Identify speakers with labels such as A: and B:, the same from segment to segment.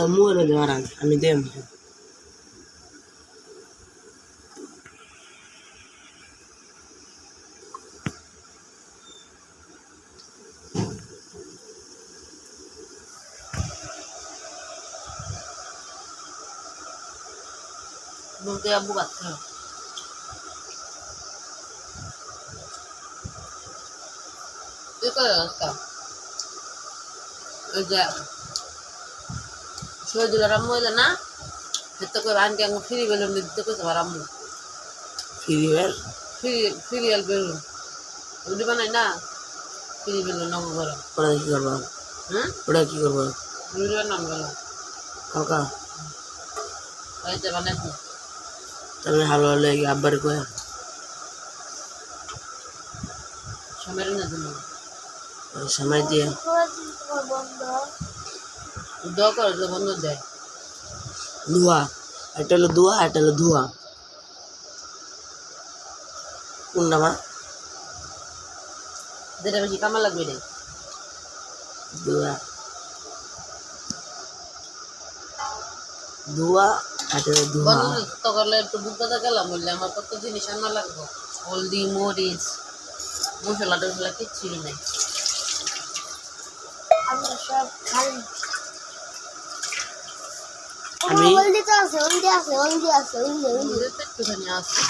A: muore di orang, ami dem. Bukti abu kata. Itu ya kan. Aja. So jularam mo na. Ito ko ran kaya ng free balloon dito ko sa maram. Free balloon. Udi ba na? Free balloon na ko bara.
B: Pura ki korba? Pura ki korba?
A: Video na ngala.
B: Kalka?
A: Ay jaban na.
B: Tami halo lagi abar ko ya.
A: Samerin na dun.
B: Samay dia.
A: Udah kar do bando de.
B: Dua. Eta lo dua. Kung nama?
A: Dere basi kamal lagbe de.
B: Dua, ada dua.
A: Bando to karle to buka ta gala mulle আমার কত জিনিস আনা লাগবে হলদি মরিচ মশলা টসলা কিচ্ছুই নাই
C: আমরা সব খালি
B: আমি
C: হলদি তো আছে হলদি
A: একটুখানি আছে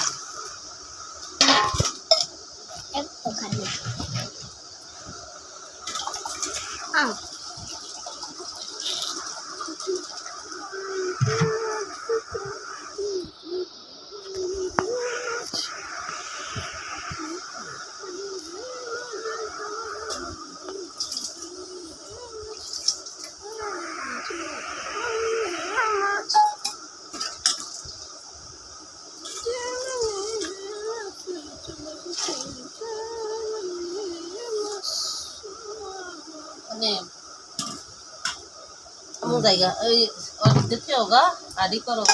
C: একটু খালি
A: kamu জায়গা এই দেখতে হোগা আদি করো